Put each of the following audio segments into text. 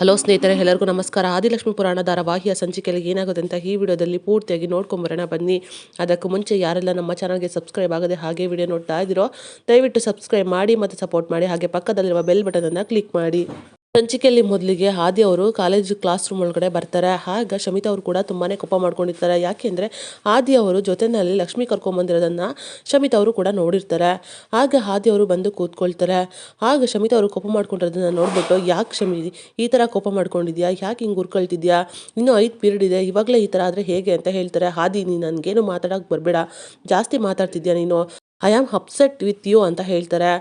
Hello ಸ್ನೇಹಿತರೆ, ಎಲ್ಲರಿಗೂ ನಮಸ್ಕಾರ. ಆದಿಲಕ್ಷ್ಮಿ ಪುರಾಣ ಧಾರಾವಾಹಿಯ ಸಂಚಿಕೆಯಲ್ಲಿ ಏನಾಗುತ್ತೆ ಅಂತ ಈ ವಿಡಿಯೋದಲ್ಲಿ ಪೂರ್ತಿಯಾಗಿ ನೋಡ್ಕೊಂಬರೋಣ ಬನ್ನಿ. ಅದಕ್ಕೂ ಮುಂಚೆ ಯಾರೆಲ್ಲ ನಮ್ಮ ಚಾನಲ್ಗೆ ಸಬ್ಸ್ಕ್ರೈಬ್ ಆಗದೆ ಹಾಗೆ ವಿಡಿಯೋ ನೋಡ್ತಾ ಇದ್ದೀರೋ ದಯವಿಟ್ಟು ಸಬ್ಸ್ಕ್ರೈಬ್ ಮಾಡಿ ಮತ್ತು ಸಪೋರ್ಟ್ ಮಾಡಿ. ಹಾಗೆ ಪಕ್ಕದಲ್ಲಿರುವ ಬೆಲ್ ಬಟನನ್ನು ಕ್ಲಿಕ್ ಮಾಡಿ. ಸಂಚಿಕೆಯಲ್ಲಿ ಮೊದಲಿಗೆ ಆದಿ ಅವರು ಕಾಲೇಜು ಕ್ಲಾಸ್ ರೂಮ್ ಒಳಗಡೆ ಬರ್ತಾರೆ. ಆಗ ಶಮಿತಾ ಅವರು ಕೂಡ ತುಂಬಾನೇ ಕೋಪ ಮಾಡ್ಕೊಂಡಿರ್ತಾರೆ. ಯಾಕೆಂದ್ರೆ ಆದಿ ಅವರು ಜೊತೆನಲ್ಲಿ ಲಕ್ಷ್ಮಿ ಕರ್ಕೊಂಬಂದಿರೋದನ್ನ ಶಮಿತಾ ಅವರು ಕೂಡ ನೋಡಿರ್ತಾರೆ. ಆಗ ಆದಿ ಅವರು ಬಂದು ಕೂತ್ಕೊಳ್ತಾರೆ. ಆಗ ಶಮಿತಾ ಅವರು ಕೋಪ ಮಾಡ್ಕೊಂಡಿರೋದನ್ನ ನೋಡ್ಬಿಟ್ಟು, ಯಾಕೆ ಶಮಿ ಈ ತರ ಕೋಪ ಮಾಡ್ಕೊಂಡಿದ್ಯಾ, ಯಾಕೆ ಹಿಂಗೆ ಉರ್ಕೊಳ್ತಿದ್ಯಾ, ಇನ್ನೂ 5 ಪೀರಿಯಡ್ ಇದೆ, ಇವಾಗಲೇ ಈ ತರ ಆದ್ರೆ ಹೇಗೆ ಅಂತ ಹೇಳ್ತಾರೆ. ಆದಿ, ನೀನು ನನಗೇನು ಮಾತಾಡೋಕೆ ಬರಬೇಡ, ಜಾಸ್ತಿ ಮಾತಾಡ್ತಿದ್ಯಾ ನೀನು, I am upset with you ಅಂತ ಹೇಳ್ತಾರೆ.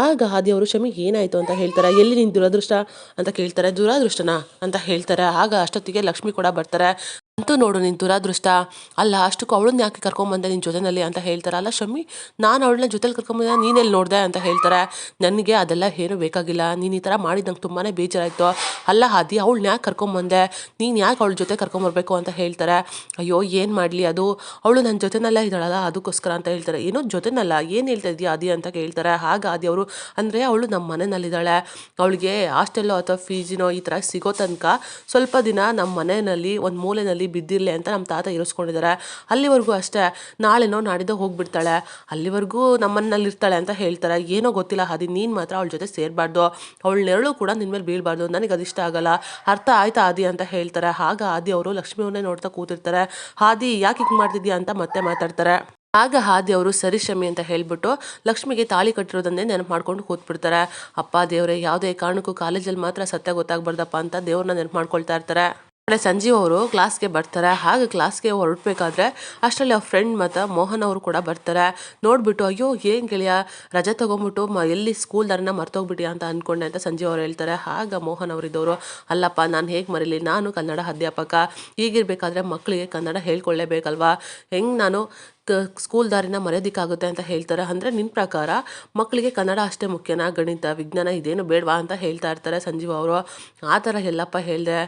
ಆಗ ಆದಿ ಅವರು, ಶಮಿ ಏನಾಯಿತು ಅಂತ ಹೇಳ್ತಾರೆ. ಎಲ್ಲಿ ನಿನ್ನ ದುರದೃಷ್ಟ ಅಂತ ಕೇಳ್ತಾರೆ. ದುರಾದೃಷ್ಟನಾ ಅಂತ ಹೇಳ್ತಾರೆ. ಆಗ ಅಷ್ಟೊತ್ತಿಗೆ ಲಕ್ಷ್ಮಿ ಕೂಡ ಬರ್ತಾರೆ. ಅಂತೂ ನೋಡು ನಿನ್ನ ದುರಾದೃಷ್ಟ, ಅಲ್ಲ ಅಷ್ಟಕ್ಕೂ ಅವಳನ್ನ ಯಾಕೆ ಕರ್ಕೊಂಬಂದೆ ನಿನ್ನ ಜೊತೆನಲ್ಲಿ ಅಂತ ಹೇಳ್ತಾರೆ. ಅಲ್ಲ ಶಮಿ, ನಾನು ಅವಳನ್ನ ಜೊತೆಲಿ ಕರ್ಕೊಂಬಂದೆ, ನೀನೆಲ್ಲಿ ನೋಡಿದೆ ಅಂತ ಹೇಳ್ತಾರೆ. ನನಗೆ ಅದೆಲ್ಲ ಏನು ಬೇಕಾಗಿಲ್ಲ, ನೀನು ಈ ಥರ ಮಾಡಿದ ನಂಗೆ ತುಂಬಾ ಬೇಜಾರಾಯಿತು. ಅಲ್ಲ ಆದಿ, ಅವಳನ್ನ ಯಾಕೆ ಕರ್ಕೊಂಬಂದೆ, ನೀನು ಯಾಕೆ ಅವಳ ಜೊತೆ ಕರ್ಕೊಂಬರ್ಬೇಕು ಅಂತ ಹೇಳ್ತಾರೆ. ಅಯ್ಯೋ ಏನು ಮಾಡಲಿ, ಅದು ಅವಳು ನನ್ನ ಜೊತೆನಲ್ಲೇ ಇದ್ದಾಳಲ್ಲ ಅದಕ್ಕೋಸ್ಕರ ಅಂತ ಹೇಳ್ತಾರೆ. ಏನೋ ಜೊತೆನಲ್ಲ, ಏನು ಹೇಳ್ತಾ ಇದೀಯ ಆದಿ ಅಂತ ಕೇಳ್ತಾರೆ. ಆಗ ಆದಿ ಅವರು, ಅಂದರೆ ಅವಳು ನಮ್ಮ ಮನೆಯಲ್ಲಿದ್ದಾಳೆ, ಅವಳಿಗೆ ಹಾಸ್ಟೆಲ್ಲೋ ಅಥವಾ ಫೀಜಿನೋ ಈ ಥರ ಸಿಗೋ ತನಕ ಸ್ವಲ್ಪ ದಿನ ನಮ್ಮ ಮನೆಯಲ್ಲಿ ಒಂದು ಮೂಲೆಯಲ್ಲಿ ಬಿದ್ದಿರಲಿ ಅಂತ ನಮ್ಮ ತಾತ ಇರಿಸ್ಕೊಂಡಿದ್ದಾರೆ. ಅಲ್ಲಿವರೆಗೂ ಅಷ್ಟೇ, ನಾಳೆನೋ ನಾಡಿದ್ದೋ ಹೋಗ್ಬಿಡ್ತಾಳೆ, ಅಲ್ಲಿವರೆಗೂ ನಮ್ಮನ್ನಲ್ಲಿ ಇರ್ತಾಳೆ ಅಂತ ಹೇಳ್ತಾರೆ. ಏನೋ ಗೊತ್ತಿಲ್ಲ ಆದಿ, ನೀನು ಮಾತ್ರ ಅವಳ ಜೊತೆ ಸೇರಬಾರ್ದು, ಅವಳ ನೆರಳು ಕೂಡ ನಿನ್ನ ಮೇಲೆ ಬೀಳಬಾರ್ದು, ನನಗೆ ಅದು ಇಷ್ಟ ಆಗಲ್ಲ, ಅರ್ಥ ಆಯ್ತಾ ಆದಿ ಅಂತ ಹೇಳ್ತಾರೆ. ಆಗ ಆದಿ ಅವರು ಲಕ್ಷ್ಮಿಯವ್ರನ್ನೇ ನೋಡ್ತಾ ಕೂತಿರ್ತಾರೆ. ಆದಿ ಯಾಕೆ ಹಿಂಗೆ ಮಾಡ್ತಿದ್ಯಾ ಅಂತ ಮತ್ತೆ ಮಾತಾಡ್ತಾರೆ. ಆಗ ಆದಿ ಅವರು ಸರಿ ಶಮಿ ಅಂತ ಹೇಳ್ಬಿಟ್ಟು ಲಕ್ಷ್ಮಿಗೆ ತಾಳಿ ಕಟ್ಟಿರೋದನ್ನೇ ನೆನಪು ಮಾಡ್ಕೊಂಡು ಕೂತ್ಬಿಡ್ತಾರೆ. ಅಪ್ಪ ದೇವ್ರೆ, ಯಾವುದೇ ಕಾರಣಕ್ಕೂ ಕಾಲೇಜಲ್ಲಿ ಮಾತ್ರ ಸತ್ಯ ಗೊತ್ತಾಗ್ಬಾರ್ದಪ್ಪ ಅಂತ ದೇವ್ರನ್ನ ನೆನಪು ಮಾಡ್ಕೊಳ್ತಾ ಇರ್ತಾರೆ. ಸಂಜೀವ್ ಅವರು ಕ್ಲಾಸ್ಗೆ ಬರ್ತಾರೆ. ಹಾಗೆ ಕ್ಲಾಸ್ಗೆ ಹೊರಡ್ಬೇಕಾದ್ರೆ ಅಷ್ಟರಲ್ಲಿ ಅವ್ರ ಫ್ರೆಂಡ್ ಮತ್ತು ಮೋಹನ್ ಅವರು ಕೂಡ ಬರ್ತಾರೆ. ನೋಡ್ಬಿಟ್ಟು, ಅಯ್ಯೋ ಏನು ಗೆಳೆಯ, ರಜೆ ತೊಗೊಂಬಿಟ್ಟು ಎಲ್ಲಿ ಸ್ಕೂಲ್ ದಾರಿನ ಮರ್ತೋಗ್ಬಿಟ್ಟಿಯಾ ಅಂತ ಅಂದ್ಕೊಂಡೆ ಅಂತ ಸಂಜೀವ್ ಅವರು ಹೇಳ್ತಾರೆ. ಆಗ ಮೋಹನ್ ಅವರಿದ್ದವರು, ಅಲ್ಲಪ್ಪ ನಾನು ಹೇಗೆ ಮರೀಲಿ, ನಾನು ಕನ್ನಡ ಅಧ್ಯಾಪಕ, ಹೀಗಿರ್ಬೇಕಾದ್ರೆ ಮಕ್ಕಳಿಗೆ ಕನ್ನಡ ಹೇಳ್ಕೊಳ್ಳೇಬೇಕಲ್ವಾ, ಹೆಂಗೆ ನಾನು ಸ್ಕೂಲ್ ದಾರಿನ ಮರೆಯೋದಕ್ಕಾಗುತ್ತೆ ಅಂತ ಹೇಳ್ತಾರೆ. ಅಂದರೆ ನಿನ್ನ ಪ್ರಕಾರ ಮಕ್ಕಳಿಗೆ ಕನ್ನಡ ಅಷ್ಟೇ ಮುಖ್ಯನಾ, ಗಣಿತ ವಿಜ್ಞಾನ ಇದೇನು ಬೇಡವಾ ಅಂತ ಹೇಳ್ತಾ ಇರ್ತಾರೆ ಸಂಜೀವ್ ಅವರು. ಆ ಥರ ಎಲ್ಲಪ್ಪ ಹೇಳಿದೆ,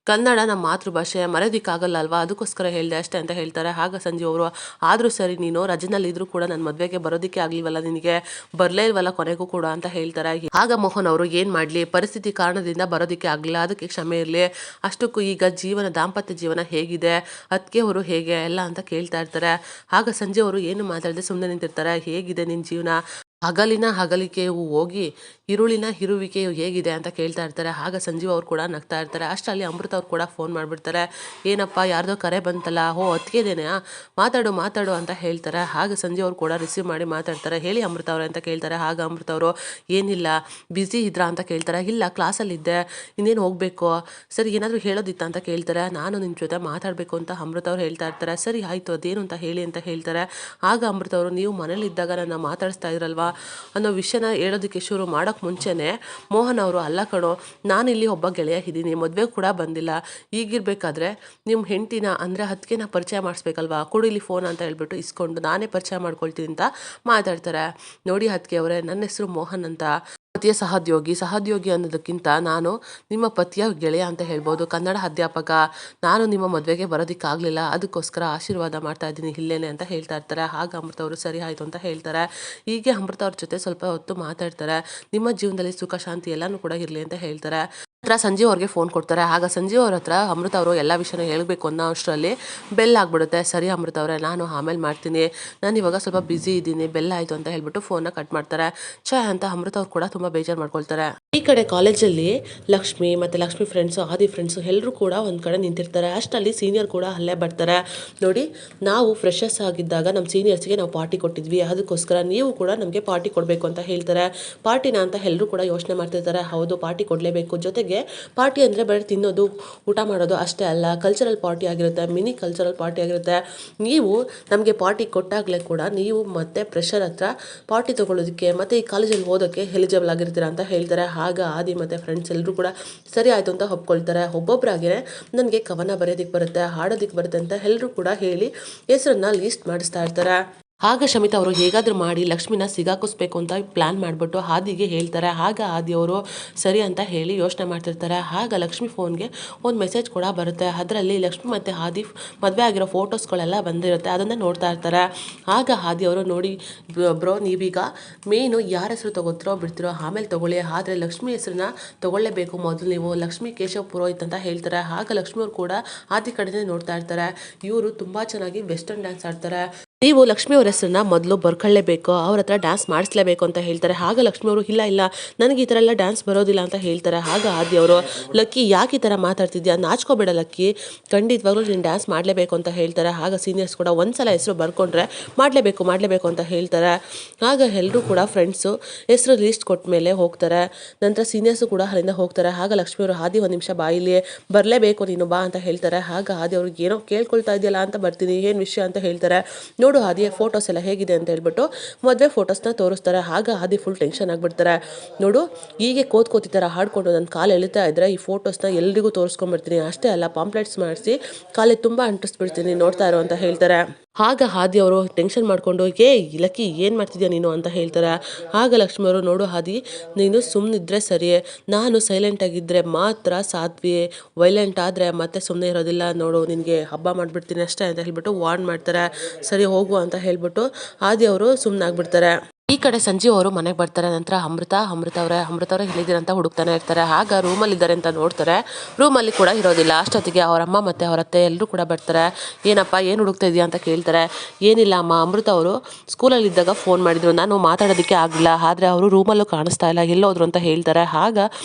ಕನ್ನಡ ನಮ್ಮ ಮಾತೃಭಾಷೆ, ಮರೆಯೋದಕ್ಕಾಗಲ್ಲ ಅಲ್ವಾ, ಅದಕ್ಕೋಸ್ಕರ ಹೇಳಿದೆ ಅಷ್ಟೇ ಅಂತ ಹೇಳ್ತಾರೆ. ಆಗ ಸಂಜೀವ್ ಅವರು, ಆದರೂ ಸರಿ, ನೀನು ರಜೆನಲ್ಲಿ ಇದ್ರೂ ಕೂಡ ನನ್ನ ಮದುವೆಗೆ ಬರೋದಕ್ಕೆ ಆಗಲಿವಲ್ಲ, ನಿನಗೆ ಬರಲೇ ಇಲ್ವಲ್ಲ ಕೊನೆಗೂ ಕೂಡ ಅಂತ ಹೇಳ್ತಾರೆ. ಆಗ ಮೋಹನ್ ಅವರು, ಏನು ಮಾಡಲಿ, ಪರಿಸ್ಥಿತಿ ಕಾರಣದಿಂದ ಬರೋದಕ್ಕೆ ಆಗಲಿಲ್ಲ, ಅದಕ್ಕೆ ಕ್ಷಮೆ ಇರಲಿ, ಅಷ್ಟಕ್ಕೂ ಈಗ ದಾಂಪತ್ಯ ಜೀವನ ಹೇಗಿದೆ, ಅದಕ್ಕೆ ಅವರು ಹೇಗೆ ಎಲ್ಲ ಅಂತ ಕೇಳ್ತಾ ಇರ್ತಾರೆ. ಆಗ ಸಂಜೆ ಅವರು ಏನು ಮಾತಾಡದೆ ಸುಮ್ಮನೆ ನಿಂತಿರ್ತಾರೆ. ಹೇಗಿದೆ ನಿನ್ನ ಜೀವನ, ಹಗಲಿನ ಹಗಲಿಕೆಯು ಹೋಗಿ ಇರುಳಿನ ಇರುವಿಕೆಯು ಹೇಗಿದೆ ಅಂತ ಕೇಳ್ತಾ ಇರ್ತಾರೆ. ಆಗ ಸಂಜೀವ್ ಅವ್ರು ಕೂಡ ನಗ್ತಾ ಇರ್ತಾರೆ. ಅಷ್ಟರಲ್ಲಿ ಅಮೃತ ಅವ್ರು ಕೂಡ ಫೋನ್ ಮಾಡಿಬಿಡ್ತಾರೆ. ಏನಪ್ಪ, ಯಾರ್ದೋ ಕರೆ ಬಂತಲ್ಲ, ಅದಕ್ಕೇದೇನಾ, ಮಾತಾಡು ಮಾತಾಡು ಅಂತ ಹೇಳ್ತಾರೆ. ಆಗ ಸಂಜೀವ್ ಅವ್ರು ಕೂಡ ರಿಸೀವ್ ಮಾಡಿ ಮಾತಾಡ್ತಾರೆ. ಹೇಳಿ ಅಮೃತ ಅವ್ರೆ ಅಂತ ಕೇಳ್ತಾರೆ. ಆಗ ಅಮೃತ ಅವರು, ಏನಿಲ್ಲ, ಬ್ಯುಸಿ ಇದ್ರಾ ಅಂತ ಕೇಳ್ತಾರೆ. ಇಲ್ಲ, ಕ್ಲಾಸಲ್ಲಿದ್ದೆ, ಇನ್ನೇನು ಹೋಗಬೇಕು, ಸರಿ ಏನಾದರೂ ಹೇಳೋದಿತ್ತ ಅಂತ ಕೇಳ್ತಾರೆ. ನಾನು ನಿಮ್ಮ ಜೊತೆ ಮಾತಾಡಬೇಕು ಅಂತ ಅಮೃತ ಅವ್ರು ಹೇಳ್ತಾ ಇರ್ತಾರೆ. ಸರಿ ಆಯಿತು, ಅದೇನು ಅಂತ ಹೇಳಿ ಅಂತ ಹೇಳ್ತಾರೆ. ಆಗ ಅಮೃತ ಅವರು, ನೀವು ಮನೇಲಿದ್ದಾಗ ನನ್ನ ಮಾತಾಡಿಸ್ತಾ ಇದ್ರಲ್ವಾ ಅನ್ನೋ ವಿಷಯನ ಹೇಳೋದಕ್ಕೆ ಶುರು ಮಾಡೋಕ್ಕೆ ಮುಂಚೆನೇ ಮೋಹನ್ ಅವರು, ಅಲ್ಲ ಕಣೋ, ನಾನಿಲ್ಲಿ ಒಬ್ಬ ಗೆಳೆಯ ಇದ್ದೀನಿ, ಮದುವೆ ಕೂಡ ಬಂದಿಲ್ಲ, ಈಗಿರ್ಬೇಕಾದ್ರೆ ನಿಮ್ಮ ಹೆಂಡ್ತಿನ ಅಂದರೆ ಅದಕ್ಕೆ ಪರಿಚಯ ಮಾಡಿಸ್ಬೇಕಲ್ವಾ, ಕೊಡಿಲಿ ಫೋನ್ ಅಂತ ಹೇಳ್ಬಿಟ್ಟು ಇಸ್ಕೊಂಡು ನಾನೇ ಪರಿಚಯ ಮಾಡ್ಕೊಳ್ತೀನಿ ಅಂತ ಮಾತಾಡ್ತಾರೆ. ನೋಡಿ ಅದಕ್ಕೆ ಅವರೇ, ನನ್ನ ಹೆಸರು ಮೋಹನ್ ಅಂತ, ಪತಿಯ ಸಹೋದ್ಯೋಗಿ ಅನ್ನೋದಕ್ಕಿಂತ ನಾನು ನಿಮ್ಮ ಪತಿಯ ಗೆಳೆಯ ಅಂತ ಹೇಳ್ಬೋದು, ಕನ್ನಡ ಅಧ್ಯಾಪಕ, ನಾನು ನಿಮ್ಮ ಮದುವೆಗೆ ಬರೋದಕ್ಕಾಗಲಿಲ್ಲ, ಅದಕ್ಕೋಸ್ಕರ ಆಶೀರ್ವಾದ ಮಾಡ್ತಾ ಇದ್ದೀನಿ ಇಲ್ಲೇನೆ ಅಂತ ಹೇಳ್ತಾ ಇರ್ತಾರೆ. ಆಗ ಅಮೃತ ಅವರು, ಸರಿ ಆಯಿತು ಅಂತ ಹೇಳ್ತಾರೆ. ಹೀಗೆ ಅಮೃತ ಅವ್ರ ಜೊತೆ ಸ್ವಲ್ಪ ಹೊತ್ತು ಮಾತಾಡ್ತಾರೆ. ನಿಮ್ಮ ಜೀವನದಲ್ಲಿ ಸುಖ ಶಾಂತಿ ಎಲ್ಲನೂ ಕೂಡ ಇರಲಿ ಅಂತ ಹೇಳ್ತಾರೆ. ಹತ್ರ ಸಂಜೀವ್ ಅವ್ರಿಗೆ ಫೋನ್ ಕೊಡ್ತಾರೆ. ಆಗ ಸಂಜೀವ್ ಅವ್ರ ಹತ್ರ ಅಮೃತ ಅವರು ಎಲ್ಲ ವಿಷಯನ ಹೇಳಬೇಕು ಅನ್ನೋ ಅಷ್ಟರಲ್ಲಿ ಬೆಲ್ ಆಗಿಬಿಡುತ್ತೆ. ಸರಿ ಅಮೃತ ಅವರೇ, ನಾನು ಆಮೇಲೆ ಮಾಡ್ತೀನಿ, ನಾನು ಇವಾಗ ಸ್ವಲ್ಪ ಬ್ಯುಸಿ ಇದ್ದೀನಿ, ಬೆಲ್ ಆಯಿತು ಅಂತ ಹೇಳ್ಬಿಟ್ಟು ಫೋನ್ನ ಕಟ್ ಮಾಡ್ತಾರೆ. ಅಂತ ಅಮೃತ ಅವ್ರು ಕೂಡ ತುಂಬ ಬೇಜಾರು ಮಾಡ್ಕೊಳ್ತಾರೆ. ಈ ಕಡೆ ಕಾಲೇಜಲ್ಲಿ ಲಕ್ಷ್ಮಿ ಮತ್ತು ಲಕ್ಷ್ಮಿ ಫ್ರೆಂಡ್ಸು, ಆದಿ ಫ್ರೆಂಡ್ಸು ಎಲ್ಲರೂ ಕೂಡ ಒಂದು ಕಡೆ ನಿಂತಿರ್ತಾರೆ. ಅಷ್ಟರಲ್ಲಿ ಸೀನಿಯರ್ ಕೂಡ ಅಲ್ಲೇ ಬರ್ತಾರೆ. ನೋಡಿ, ನಾವು ಫ್ರೆಶರ್ಸ್ ಆಗಿದ್ದಾಗ ನಮ್ಮ ಸೀನಿಯರ್ಸ್ಗೆ ನಾವು ಪಾರ್ಟಿ ಕೊಟ್ಟಿದ್ವಿ, ಅದಕ್ಕೋಸ್ಕರ ನೀವು ಕೂಡ ನಮಗೆ ಪಾರ್ಟಿ ಕೊಡಬೇಕು ಅಂತ ಹೇಳ್ತಾರೆ. ಪಾರ್ಟಿನ ಅಂತ ಎಲ್ಲರೂ ಕೂಡ ಯೋಚನೆ ಮಾಡ್ತಿರ್ತಾರೆ. ಹೌದು, ಪಾರ್ಟಿ ಕೊಡಲೇಬೇಕು. ಜೊತೆಗೆ ಪಾರ್ಟಿ ಅಂದರೆ ಬರೀ ತಿನ್ನೋದು ಊಟ ಮಾಡೋದು ಅಷ್ಟೇ ಅಲ್ಲ, ಕಲ್ಚರಲ್ ಪಾರ್ಟಿ ಆಗಿರುತ್ತೆ, ಮಿನಿ ಕಲ್ಚರಲ್ ಪಾರ್ಟಿ ಆಗಿರುತ್ತೆ. ನೀವು ನಮಗೆ ಪಾರ್ಟಿ ಕೊಟ್ಟಾಗಲೇ ಕೂಡ ನೀವು ಮತ್ತೆ ಪ್ರೆಷರ್ ಹತ್ರ ಪಾರ್ಟಿ ತೊಗೊಳ್ಳೋದಕ್ಕೆ ಮತ್ತು ಈ ಕಾಲೇಜಲ್ಲಿ ಓದೋಕ್ಕೆ ಎಲಿಜಿಬಲ್ ಆಗಿರ್ತೀರಾ ಅಂತ ಹೇಳ್ತಾರೆ. ಆಗ ಆದಿ ಮತ್ತು ಫ್ರೆಂಡ್ಸ್ ಎಲ್ಲರೂ ಕೂಡ ಸರಿ ಆಯಿತು ಅಂತ ಒಪ್ಕೊಳ್ತಾರೆ. ಒಬ್ಬೊಬ್ಬರಾಗಿಯೇ ನನಗೆ ಕವನ ಬರೆಯೋದಕ್ಕೆ ಬರುತ್ತೆ, ಹಾಡೋದಕ್ಕೆ ಬರುತ್ತೆ ಅಂತ ಎಲ್ಲರೂ ಕೂಡ ಹೇಳಿ ಹೆಸರನ್ನ ಲೀಸ್ಟ್ ಮಾಡಿಸ್ತಾ ಇರ್ತಾರೆ. ಆಗ ಶಮಿತಾ ಅವರು ಹೇಗಾದರೂ ಮಾಡಿ ಲಕ್ಷ್ಮಿನ ಸಿಗಾಕಿಸ್ಬೇಕು ಅಂತ ಪ್ಲ್ಯಾನ್ ಮಾಡಿಬಿಟ್ಟು ಹಾದಿಗೆ ಹೇಳ್ತಾರೆ. ಆಗ ಆದಿಯವರು ಸರಿ ಅಂತ ಹೇಳಿ ಯೋಚನೆ ಮಾಡ್ತಿರ್ತಾರೆ. ಆಗ ಲಕ್ಷ್ಮಿ ಫೋನ್ಗೆ ಒಂದು ಮೆಸೇಜ್ ಕೂಡ ಬರುತ್ತೆ. ಅದರಲ್ಲಿ ಲಕ್ಷ್ಮಿ ಮತ್ತು ಆದಿ ಮದುವೆ ಆಗಿರೋ ಫೋಟೋಸ್ಗಳೆಲ್ಲ ಬಂದಿರುತ್ತೆ. ಅದನ್ನು ನೋಡ್ತಾ ಇರ್ತಾರೆ. ಆಗ ಆದಿಯವರು ನೋಡಿ ಬ್ರೋ, ನೀವೀಗ ಮೇನು ಯಾರ ಹೆಸರು ತೊಗೋತಿರೋ ಬಿಡ್ತಿರೋ ಆಮೇಲೆ ತೊಗೊಳ್ಳಿ, ಆದರೆ ಲಕ್ಷ್ಮಿ ಹೆಸರನ್ನ ತೊಗೊಳ್ಳೇಬೇಕು ಮೊದಲು ನೀವು, ಲಕ್ಷ್ಮಿ ಕೇಶವ್ ಪುರೋಹಿತ್ ಅಂತ ಹೇಳ್ತಾರೆ. ಆಗ ಲಕ್ಷ್ಮಿ ಅವರು ಕೂಡ ಆದಿ ಕಡೆನೇ ನೋಡ್ತಾ ಇರ್ತಾರೆ. ಇವರು ತುಂಬ ಚೆನ್ನಾಗಿ ವೆಸ್ಟರ್ನ್ ಡ್ಯಾನ್ಸ್ ಆಡ್ತಾರೆ, ನೀವು ಲಕ್ಷ್ಮಿ ಅವ್ರ ಹೆಸರನ್ನ ಮೊದಲು ಬರ್ಕೊಳ್ಳೇಬೇಕು, ಅವ್ರ ಹತ್ರ ಡ್ಯಾನ್ಸ್ ಮಾಡಿಸ್ಲೇಬೇಕು ಅಂತ ಹೇಳ್ತಾರೆ. ಆಗ ಲಕ್ಷ್ಮಿ ಅವರು ಇಲ್ಲ ನನಗೆ ಈ ಥರ ಎಲ್ಲ ಡ್ಯಾನ್ಸ್ ಬರೋದಿಲ್ಲ ಅಂತ ಹೇಳ್ತಾರೆ. ಆಗ ಆದಿಯವರು ಲಕ್ಕಿ ಯಾಕೆ ಈ ಥರ ಮಾತಾಡ್ತಿದ್ಯಾ, ನಾಚ್ಕೋಬೇಡ ಲಕ್ಕಿ, ಖಂಡಿತವಾಗ್ಲೂ ನೀನು ಡ್ಯಾನ್ಸ್ ಮಾಡಲೇಬೇಕು ಅಂತ ಹೇಳ್ತಾರೆ. ಆಗ ಸೀನಿಯರ್ಸ್ ಕೂಡ ಒಂದ್ಸಲ ಹೆಸರು ಬರ್ಕೊಂಡ್ರೆ ಮಾಡಲೇಬೇಕು ಅಂತ ಹೇಳ್ತಾರೆ. ಆಗ ಎಲ್ಲರೂ ಕೂಡ ಫ್ರೆಂಡ್ಸು ಹೆಸರು ಲೀಸ್ಟ್ ಕೊಟ್ಟ ಮೇಲೆ ಹೋಗ್ತಾರೆ. ನಂತರ ಸೀನಿಯರ್ಸು ಕೂಡ ಅಲ್ಲಿಂದ ಹೋಗ್ತಾರೆ. ಆಗ ಲಕ್ಷ್ಮಿ ಅವರು ಆದಿ ಒಂದು ನಿಮಿಷ ಬಾಯಿಲಿ ಬರಲೇಬೇಕು ನೀನು ಬಾ ಅಂತ ಹೇಳ್ತಾರೆ. ಆಗ ಆದಿ ಅವ್ರಿಗೆ ಏನೋ ಕೇಳ್ಕೊಳ್ತಾ ಇದೆಯಲ್ಲ ಅಂತ ಬರ್ತೀನಿ, ಏನು ವಿಷಯ ಅಂತ ಹೇಳ್ತಾರೆ. ನೋಡು ಆದಿಯ ಫೋಟೋಸ್ ಎಲ್ಲ ಹೇಗಿದೆ ಅಂತ ಹೇಳ್ಬಿಟ್ಟು ಮದುವೆ ಫೋಟೋಸ್ನ ತೋರಿಸ್ತಾರೆ. ಆಗ ಆದಿ ಫುಲ್ ಟೆನ್ಷನ್ ಆಗಿಬಿಡ್ತಾರೆ. ನೋಡು, ಹೀಗೆ ಕೋತಿ ಥರ ಹಾಡ್ಕೊಂಡು ನನ್ನ ಕಾಲು ಎಳಿತಾ ಇದ್ದರೆ ಈ ಫೋಟೋಸ್ನ ಎಲ್ರಿಗೂ ತೋರಿಸ್ಕೊಂಡ್ಬಿಡ್ತೀನಿ, ಅಷ್ಟೇ ಅಲ್ಲ ಪಾಂಪ್ಲೆಟ್ಸ್ ಮಾಡಿಸಿ ಕಾಲಿಗೆ ತುಂಬ ಅಂಟಿಸ್ಬಿಡ್ತೀನಿ, ನೋಡ್ತಾ ಇರೋ ಅಂತ ಹೇಳ್ತಾರೆ. ಆಗ ಆದಿ ಅವರು ಟೆನ್ಷನ್ ಮಾಡಿಕೊಂಡು ಲಕ್ಕಿ ಏನು ಮಾಡ್ತಿದ್ಯಾ ನೀನು ಅಂತ ಹೇಳ್ತಾರೆ. ಆಗ ಲಕ್ಷ್ಮಿ ಅವರು ನೋಡು ಆದಿ, ನೀನು ಸುಮ್ಮನಿದ್ರೆ ಸರಿ, ನಾನು ಸೈಲೆಂಟಾಗಿದ್ದರೆ ಮಾತ್ರ ಸಾಧ್ವಿ, ವೈಲೆಂಟ್ ಆದರೆ ಮತ್ತೆ ಸುಮ್ಮನೆ ಇರೋದಿಲ್ಲ, ನೋಡು ನಿನಗೆ ಹಬ್ಬ ಮಾಡಿಬಿಡ್ತೀನಿ ಅಷ್ಟೇ ಅಂತ ಹೇಳ್ಬಿಟ್ಟು ವಾರ್ನ್ ಮಾಡ್ತಾರೆ. ಸರಿ ಹೋಗು ಅಂತ ಹೇಳ್ಬಿಟ್ಟು ಆದಿ ಅವರು ಸುಮ್ಮನಾಗ್ಬಿಡ್ತಾರೆ. ಈ ಕಡೆ ಸಂಜೀವ್ ಅವರು ಮನೆಗೆ ಬರ್ತಾರೆ. ನಂತರ ಅಮೃತ ಅವರೇ ಹೇಳಿದ್ದೀರ ಅಂತ ಹುಡುಕ್ತಾನೆ ಇರ್ತಾರೆ. ಆಗ ರೂಮಲ್ಲಿದ್ದಾರೆ ಅಂತ ನೋಡ್ತಾರೆ, ರೂಮಲ್ಲಿ ಕೂಡ ಇರೋದಿಲ್ಲ. ಅಷ್ಟೊತ್ತಿಗೆ ಅವರ ಅಮ್ಮ ಮತ್ತು ಅವರ ಅತ್ತೆ ಎಲ್ಲರೂ ಕೂಡ ಬರ್ತಾರೆ. ಏನಪ್ಪ ಏನು ಹುಡುಕ್ತಾ ಇದೆಯಾ ಅಂತ ಕೇಳ್ತಾರೆ. ಏನಿಲ್ಲ ಅಮ್ಮ, ಅಮೃತ ಅವರು ಸ್ಕೂಲಲ್ಲಿದ್ದಾಗ ಫೋನ್ ಮಾಡಿದರು, ನಾನು ಮಾತಾಡೋದಕ್ಕೆ ಆಗಲಿಲ್ಲ, ಆದರೆ ಅವರು ರೂಮಲ್ಲೂ ಕಾಣಿಸ್ತಾ ಇಲ್ಲ, ಎಲ್ಲೋದ್ರು ಅಂತ ಹೇಳ್ತಾರೆ. ಆಗ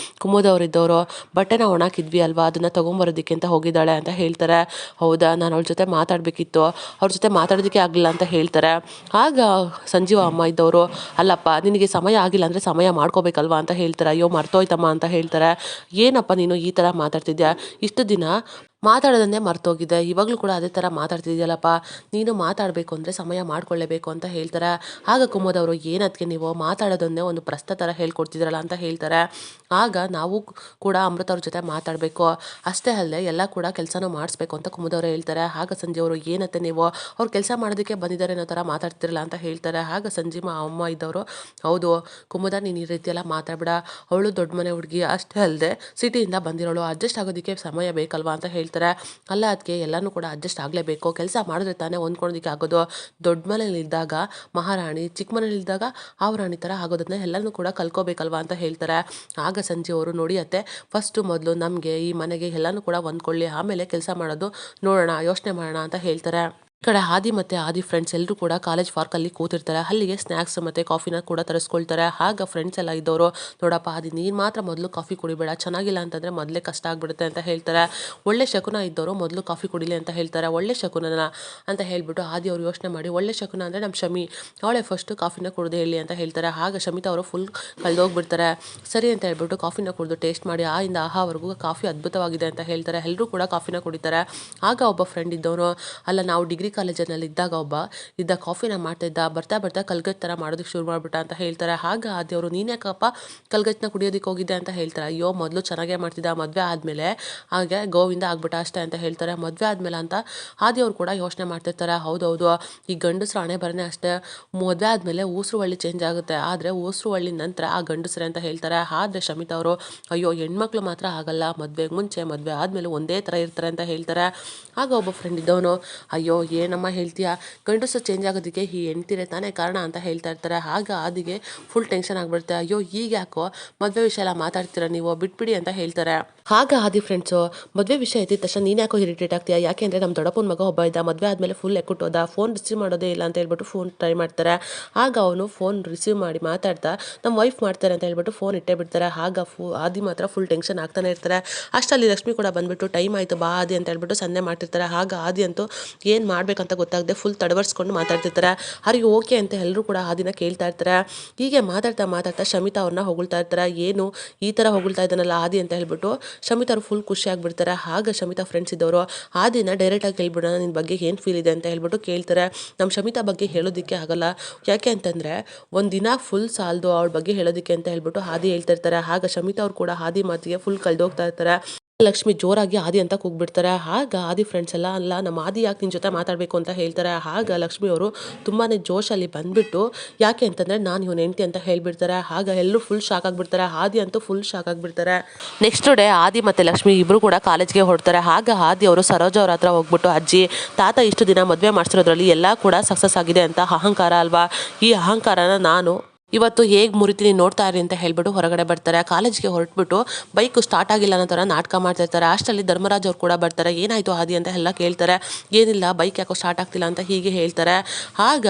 ಕುಮುದವರಿದ್ದವರು ಬಟ್ಟೆನ ಒಣಾಕಿದ್ವಿ ಅಲ್ವಾ, ಅದನ್ನು ತೊಗೊಂಬರೋದಕ್ಕೆ ಅಂತ ಹೋಗಿದ್ದಾಳೆ ಅಂತ ಹೇಳ್ತಾರೆ. ಹೌದಾ, ನಾನು ಅವಳ ಜೊತೆ ಮಾತಾಡಬೇಕಿತ್ತು, ಅವ್ರ ಜೊತೆ ಮಾತಾಡೋದಕ್ಕೆ ಆಗಲಿಲ್ಲ ಅಂತ ಹೇಳ್ತಾರೆ. ಆಗ ಸಂಜೀವ ಅಮ್ಮ ಇದ್ದವರು, ಅಲ್ಲಪ್ಪ ನಿನಗೆ ಸಮಯ ಆಗಿಲ್ಲ ಅಂದರೆ ಸಮಯ ಮಾಡ್ಕೋಬೇಕಲ್ವಾ ಅಂತ ಹೇಳ್ತಾರೆ. ಅಯ್ಯೋ ಮರ್ತೋಯ್ತಮ್ಮ ಅಂತ ಹೇಳ್ತಾರೆ. ಏನಪ್ಪ ನೀನು ಈ ಥರ ಮಾತಾಡ್ತಿದ್ಯಾ, ಇಷ್ಟು ದಿನ ಮಾತಾಡೋದನ್ನೇ ಮರ್ತೋಗಿದೆ, ಇವಾಗಲೂ ಕೂಡ ಅದೇ ಥರ ಮಾತಾಡ್ತಿದ್ಯಲ್ಲಪ್ಪ, ನೀನು ಮಾತಾಡಬೇಕು ಅಂದರೆ ಸಮಯ ಮಾಡ್ಕೊಳ್ಳೇಬೇಕು ಅಂತ ಹೇಳ್ತಾರೆ. ಆಗ ಕುಮುದವರು, ಏನದಕ್ಕೆ ನೀವು ಮಾತಾಡೋದನ್ನೇ ಒಂದು ಪ್ರಶ್ನೆ ಥರ ಹೇಳ್ಕೊಡ್ತಿದ್ರಲ್ಲ ಅಂತ ಹೇಳ್ತಾರೆ. ಆಗ ನಾವು ಕೂಡ ಅಮೃತ ಅವ್ರ ಜೊತೆ ಮಾತಾಡಬೇಕು, ಅಷ್ಟೇ ಅಲ್ಲದೆ ಎಲ್ಲ ಕೂಡ ಕೆಲಸನೂ ಮಾಡಿಸ್ಬೇಕು ಅಂತ ಕುಮುದವರು ಹೇಳ್ತಾರೆ. ಆಗ ಸಂಜೆಯವರು, ಏನತ್ತೆ ನೀವು ಅವ್ರು ಕೆಲಸ ಮಾಡೋದಕ್ಕೆ ಬಂದಿದ್ದಾರೆ ಅನ್ನೋ ಥರ ಮಾತಾಡ್ತಿರಲ್ಲ ಅಂತ ಹೇಳ್ತಾರೆ. ಆಗ ಸಂಜೀವ ಅಮ್ಮ ಇದ್ದವರು, ಹೌದು ಕುಮುದ, ನೀನು ಈ ರೀತಿಯೆಲ್ಲ ಮಾತಾಡಬೇಡ, ಅವಳು ದೊಡ್ಡ ಮನೆ ಹುಡುಗಿ, ಅಷ್ಟೇ ಅಲ್ಲದೆ ಸಿಟಿಯಿಂದ ಬಂದಿರೋಳು, ಅಡ್ಜಸ್ಟ್ ಆಗೋದಕ್ಕೆ ಸಮಯ ಬೇಕಲ್ವಾ ಅಂತ ಹೇಳ್ತಾರೆ. ಅಲ್ಲ ಅದಕ್ಕೆ ಎಲ್ಲನೂ ಕೂಡ ಅಡ್ಜಸ್ಟ್ ಆಗಲೇಬೇಕು, ಕೆಲಸ ಮಾಡಿದ್ರೆ ತಾನೇ ಹೊಂದ್ಕೊಳ್ಳೋದಕ್ಕೆ ಆಗೋದು, ದೊಡ್ಡ ಮನೇಲಿದ್ದಾಗ ಮಹಾರಾಣಿ, ಚಿಕ್ಕ ಮನೇಲಿದ್ದಾಗ ರಾಣಿ ಥರ ಆಗೋದನ್ನ ಎಲ್ಲನೂ ಕೂಡ ಕಲ್ಕೋಬೇಕಲ್ವಾ ಅಂತ ಹೇಳ್ತಾರೆ. ಆಗ ಸಂಜೆ ಅವರು, ನೋಡಿ ಅತ್ತೆ, ಫಸ್ಟು ಮೊದಲು ನಮಗೆ ಈ ಮನೆಗೆ ಎಲ್ಲನೂ ಕೂಡ ಹೊಂದ್ಕೊಳ್ಳಿ, ಆಮೇಲೆ ಕೆಲಸ ಮಾಡೋದು ನೋಡೋಣ, ಯೋಚನೆ ಮಾಡೋಣ ಅಂತ ಹೇಳ್ತಾರೆ. ಈ ಕಡೆ ಆದಿ ಮತ್ತು ಆದಿ ಫ್ರೆಂಡ್ಸ್ ಎಲ್ಲರೂ ಕೂಡ ಕಾಲೇಜ್ ಪಾರ್ಕಲ್ಲಿ ಕೂತಿರ್ತಾರೆ. ಅಲ್ಲಿಗೆ ಸ್ನ್ಯಾಕ್ಸ್ ಮತ್ತು ಕಾಫಿನ ಕೂಡ ತರಿಸ್ಕೊಳ್ತಾರೆ. ಆಗ ಫ್ರೆಂಡ್ಸ್ ಎಲ್ಲ ಇದ್ದವರು, ನೋಡಪ್ಪ ಆದಿ, ನೀನು ಮಾತ್ರ ಮೊದಲು ಕಾಫಿ ಕುಡಿಬೇಡ, ಚೆನ್ನಾಗಿಲ್ಲ ಅಂತಂದರೆ ಮೊದಲೇ ಕಷ್ಟ ಆಗಿಬಿಡುತ್ತೆ ಅಂತ ಹೇಳ್ತಾರೆ. ಒಳ್ಳೆ ಶಕುನ ಇದ್ದವರು ಮೊದಲು ಕಾಫಿ ಕುಡಿಲಿ ಅಂತ ಹೇಳ್ತಾರೆ. ಒಳ್ಳೆ ಶಕುನನ ಅಂತ ಹೇಳ್ಬಿಟ್ಟು ಆದಿ ಅವರು ಯೋಚನೆ ಮಾಡಿ, ಒಳ್ಳೆ ಶಕುನ ಅಂದರೆ ನಮ್ಮ ಶಮಿ, ಅವಳೇ ಫಸ್ಟು ಕಾಫಿನ ಕುಡಿದು ಹೇಳಿ ಅಂತ ಹೇಳ್ತಾರೆ. ಆಗ ಶಮಿತಾ ಅವರು ಫುಲ್ ಕಳೆದೋಗ್ಬಿಡ್ತಾರೆ. ಸರಿ ಅಂತ ಹೇಳ್ಬಿಟ್ಟು ಕಾಫಿನ ಕುಡಿದು ಟೇಸ್ಟ್ ಮಾಡಿ ಆಯಿಂದ ಆಹಾವರೆಗೂ ಕಾಫಿ ಅದ್ಭುತವಾಗಿದೆ ಅಂತ ಹೇಳ್ತಾರೆ. ಎಲ್ಲರೂ ಕೂಡ ಕಾಫಿನ ಕುಡಿತಾರೆ. ಆಗ ಒಬ್ಬ ಫ್ರೆಂಡ್ ಇದ್ದವನು, ಅಲ್ಲ ನಾವು ಡಿಗ್ರಿ ಕಾಲೇಜಲ್ಲಿ ಇದ್ದ ಕಾಫಿನ ಮಾಡ್ತಾ ಬರ್ತಾ ಕಲ್ಗಟ್ಟು ಥರ ಮಾಡೋದಕ್ಕೆ ಶುರು ಮಾಡಿಬಿಟ್ಟ ಅಂತ ಹೇಳ್ತಾರೆ. ಆಗ ಆದಿಯವರು, ನೀನ್ಯಾಕಪ್ಪ ಕಲ್ಗಟ್ಟನ್ನ ಕುಡಿಯೋದಕ್ಕೆ ಹೋಗಿದ್ದೆ ಅಂತ ಹೇಳ್ತಾರೆ. ಅಯ್ಯೋ ಮೊದಲು ಚೆನ್ನಾಗೇ ಮಾಡ್ತಿದ್ದ, ಮದುವೆ ಆದಮೇಲೆ ಹಾಗೆ ಗೋವಿಂದ ಆಗ್ಬಿಟ್ಟ ಅಷ್ಟೇ ಅಂತ ಹೇಳ್ತಾರೆ. ಮದುವೆ ಆದಮೇಲೆ ಅಂತ ಆದಿಯವರು ಕೂಡ ಯೋಚನೆ ಮಾಡ್ತಿರ್ತಾರೆ. ಹೌದೌದು, ಈ ಗಂಡಸ್ರು ಹಣೆ ಬರನೇ ಅಷ್ಟೇ, ಮದುವೆ ಆದಮೇಲೆ ಊಸರು ಹಳ್ಳಿ ಚೇಂಜ್ ಆಗುತ್ತೆ, ಆದರೆ ಊಸರು ಹಳ್ಳಿ ನಂತರ ಆ ಗಂಡಸ್ರೆ ಅಂತ ಹೇಳ್ತಾರೆ. ಆದರೆ ಶಮಿತಾ ಅವರು, ಅಯ್ಯೋ ಹೆಣ್ಮಕ್ಳು ಮಾತ್ರ ಆಗಲ್ಲ, ಮದುವೆಗೆ ಮುಂಚೆ ಮದುವೆ ಆದಮೇಲೆ ಒಂದೇ ಥರ ಇರ್ತಾರೆ ಅಂತ ಹೇಳ್ತಾರೆ. ಆಗ ಒಬ್ಬ ಫ್ರೆಂಡ್ ಇದ್ದವನು, ಅಯ್ಯೋ ಏನಮ್ಮ ಹೇಳ್ತೀಯಾ, ಗಂಡಸು ಚೇಂಜ್ ಆಗೋದಕ್ಕೆ ಈ ಹೆಣ್ತಿರೆ ತಾನೇ ಕಾರಣ ಅಂತ ಹೇಳ್ತಾ ಇರ್ತಾರೆ. ಆಗ ಆದಿಗೆ ಫುಲ್ ಟೆನ್ಷನ್ ಆಗಿಬಿಡುತ್ತೆ. ಅಯ್ಯೋ ಈಗ ಯಾಕೋ ಮದುವೆ ವಿಷಯ ಎಲ್ಲ ಮಾತಾಡ್ತೀರಾ ನೀವು, ಬಿಟ್ಬಿಡಿ ಅಂತ ಹೇಳ್ತಾರೆ. ಆಗ ಆದಿ ಫ್ರೆಂಡ್ಸು, ಮದುವೆ ವಿಷಯ ಎತ್ತಿದ ತಕ್ಷಣ ನೀನು ಯಾಕೋ ಇರಿಟೇಟ್ ಆಗ್ತೀಯಾ, ಯಾಕೆಂದರೆ ನಮ್ಮ ದೊಡ್ಡಪ್ಪನ ಮಗ ಒಬ್ಬ ಇದ್ದ, ಮದುವೆ ಆದಮೇಲೆ ಫುಲ್ ಎಕ್ಕುಟ್ಟೋದ, ಫೋನ್ ರಿಸೀವ್ ಮಾಡೋದೇ ಇಲ್ಲ ಅಂತ ಹೇಳ್ಬಿಟ್ಟು ಫೋನ್ ಟ್ರೈ ಮಾಡ್ತಾರೆ. ಆಗ ಅವನು ಫೋನ್ ರಿಸೀವ್ ಮಾಡಿ ಮಾತಾಡ್ತಾ ನಮ್ಮ ವೈಫ್ ಮಾಡ್ತಾರೆ ಅಂತ ಹೇಳ್ಬಿಟ್ಟು ಫೋನ್ ಇಟ್ಟೇ ಬಿಡ್ತಾರೆ. ಆಗ ಆದಿ ಮಾತ್ರ ಫುಲ್ ಟೆನ್ಷನ್ ಆಗ್ತಾನೆ ಇರ್ತಾರೆ. ಅಷ್ಟಲ್ಲಿ ಲಕ್ಷ್ಮಿ ಕೂಡ ಬಂದುಬಿಟ್ಟು, ಟೈಮ್ ಆಯಿತು ಬಾ ಆದಿ ಅಂತ ಹೇಳ್ಬಿಟ್ಟು ಸನ್ನೆ ಮಾಡ್ತಿರ್ತಾರೆ. ಆಗ ಆದಿ ಅಂತೂ ಏನು ಮಾಡಬೇಕಂತ ಗೊತ್ತಾಗದೆ ಫುಲ್ ತಡವರ್ಸ್ಕೊಂಡು ಮಾತಾಡ್ತಿರ್ತಾರೆ. ಅವ್ರಿಗೆ ಓಕೆ ಅಂತ ಎಲ್ಲರೂ ಕೂಡ ಆದಿನ ಕೇಳ್ತಾ ಇರ್ತಾರೆ. ಹೀಗೆ ಮಾತಾಡ್ತಾ ಶಮಿತಾ ಅವ್ರನ್ನ ಹೊಗಳ್ತಾ ಇರ್ತಾರೆ. ಏನು ಈ ಥರ ಹೊಗಳ್ತಾ ಇದ್ದಾನಲ್ಲ ಆದಿ ಅಂತ ಹೇಳ್ಬಿಟ್ಟು ಶಮಿತಾ ಅವ್ರು ಫುಲ್ ಖುಷಿ ಆಗಿಬಿಡ್ತಾರೆ. ಆಗ ಶಮಿತಾ ಫ್ರೆಂಡ್ಸ್ ಇದ್ದವರು ಆದಿನ ಡೈರೆಕ್ಟಾಗಿ ಕೇಳ್ಬಿಡೋಣ, ನಿನ್ನ ಬಗ್ಗೆ ಏನು ಫೀಲ್ ಇದೆ ಅಂತ ಹೇಳ್ಬಿಟ್ಟು ಕೇಳ್ತಾರೆ. ನಮ್ಮ ಶಮಿತಾ ಬಗ್ಗೆ ಹೇಳೋದಕ್ಕೆ ಆಗಲ್ಲ, ಯಾಕೆ ಅಂತಂದರೆ ಒಂದಿನ ಫುಲ್ ಸಾಲದು ಅವಳ ಬಗ್ಗೆ ಹೇಳೋದಕ್ಕೆ ಅಂತ ಹೇಳ್ಬಿಟ್ಟು ಆದಿ ಹೇಳ್ತಾ ಇರ್ತಾರೆ. ಆಗ ಶಮಿತಾ ಅವ್ರು ಕೂಡ ಆದಿ ಮಾತಿಗೆ ಫುಲ್ ಕಳೆದೋಗ್ತಾ ಇರ್ತಾರೆ. ಲಕ್ಷ್ಮಿ ಜೋರಾಗಿ ಆದಿ ಅಂತ ಕೂಗ್ಬಿಡ್ತಾರೆ. ಆಗ ಆದಿ ಫ್ರೆಂಡ್ಸ್ ಎಲ್ಲ ಅಲ್ಲ ನಮ್ಮ ಆದಿ ಯಾಕೆ ನಿನ್ನ ಜೊತೆ ಮಾತಾಡಬೇಕು ಅಂತ ಹೇಳ್ತಾರೆ. ಆಗ ಲಕ್ಷ್ಮಿ ಅವರು ತುಂಬಾ ಜೋಶಲ್ಲಿ ಬಂದ್ಬಿಟ್ಟು ಯಾಕೆ ಅಂತಂದರೆ ನಾನು ಇವನ ಹೆಂಡತಿ ಅಂತ ಹೇಳ್ಬಿಡ್ತಾರೆ. ಆಗ ಎಲ್ಲರೂ ಫುಲ್ ಶಾಕ್ ಆಗಿಬಿಡ್ತಾರೆ. ಆದಿ ಅಂತೂ ಫುಲ್ ಶಾಕ್ ಆಗಿಬಿಡ್ತಾರೆ. ನೆಕ್ಸ್ಟ್ ಡೇ ಆದಿ ಮತ್ತು ಲಕ್ಷ್ಮಿ ಇಬ್ಬರು ಕೂಡ ಕಾಲೇಜ್ಗೆ ಹೊರಡ್ತಾರೆ. ಆಗ ಆದಿ ಅವರು ಸರೋಜ ಅವ್ರ ಹತ್ರ ಹೋಗ್ಬಿಟ್ಟು ಅಜ್ಜಿ ತಾತ ಇಷ್ಟು ದಿನ ಮದುವೆ ಮಾಡಿಸಿರೋದ್ರಲ್ಲಿ ಎಲ್ಲ ಕೂಡ ಸಕ್ಸಸ್ ಆಗಿದೆ ಅಂತ ಅಹಂಕಾರ ಅಲ್ವಾ, ಈ ಅಹಂಕಾರನ ನಾನು ಇವತ್ತು ಹೇಗೆ ಮುರಿತೀನಿ ನೋಡ್ತಾ ಇರಿ ಅಂತ ಹೇಳ್ಬಿಟ್ಟು ಹೊರಗಡೆ ಬರ್ತಾರೆ. ಕಾಲೇಜ್ಗೆ ಹೊರಟ್ಬಿಟ್ಟು ಬೈಕ್ ಸ್ಟಾರ್ಟ್ ಆಗಿಲ್ಲ ಅನ್ನೋ ಥರ ನಾಟಕ ಮಾಡ್ತಿರ್ತಾರೆ. ಅಷ್ಟರಲ್ಲಿ ಧರ್ಮರಾಜ್ ಅವ್ರು ಕೂಡ ಬರ್ತಾರೆ. ಏನಾಯಿತು ಆದಿ ಅಂತ ಎಲ್ಲ ಕೇಳ್ತಾರೆ. ಏನಿಲ್ಲ ಬೈಕ್ ಯಾಕೋ ಸ್ಟಾರ್ಟ್ ಆಗ್ತಿಲ್ಲ ಅಂತ ಹೀಗೆ ಹೇಳ್ತಾರೆ. ಆಗ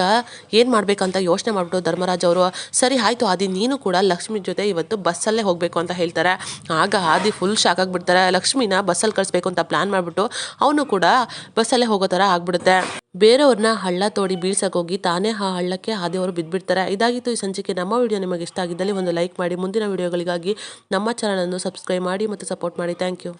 ಏನು ಮಾಡಬೇಕಂತ ಯೋಚನೆ ಮಾಡಿಬಿಟ್ಟು ಧರ್ಮರಾಜ್ ಅವರು ಸರಿ ಆಯಿತು ಆದಿ ನೀನು ಕೂಡ ಲಕ್ಷ್ಮಿ ಜೊತೆ ಇವತ್ತು ಬಸ್ಸಲ್ಲೇ ಹೋಗಬೇಕು ಅಂತ ಹೇಳ್ತಾರೆ. ಆಗ ಆದಿ ಫುಲ್ ಶಾಕ್ ಆಗಿಬಿಡ್ತಾರೆ. ಲಕ್ಷ್ಮಿನ ಬಸ್ಸಲ್ಲಿ ಕಳಿಸ್ಬೇಕು ಅಂತ ಪ್ಲ್ಯಾನ್ ಮಾಡಿಬಿಟ್ಟು ಅವನು ಕೂಡ ಬಸ್ಸಲ್ಲೇ ಹೋಗೋ ಥರ ಆಗ್ಬಿಡುತ್ತೆ. ಬೇರೆಯವ್ರನ್ನ ಹಳ್ಳ ತೋಡಿ ಬೀಳ್ಸೋಕ್ಕೋಗಿ ತಾನೇ ಆ ಹಳ್ಳಕ್ಕೆ ಆದಿಯವರು ಬಿದ್ದುಬಿಡ್ತಾರೆ. ಇದಾಗಿತ್ತು ಈ ಸಂಚಿಕೆ. ನಮ್ಮ ವಿಡಿಯೋ ನಿಮಗೆ ಇಷ್ಟ ಆಗಿದ್ದಲ್ಲಿ ಒಂದು ಲೈಕ್ ಮಾಡಿ. ಮುಂದಿನ ವಿಡಿಯೋಗಳಿಗಾಗಿ ನಮ್ಮ ಚಾನಲನ್ನು ಸಬ್ಸ್ಕ್ರೈಬ್ ಮಾಡಿ ಮತ್ತು ಸಪೋರ್ಟ್ ಮಾಡಿ. Thank you.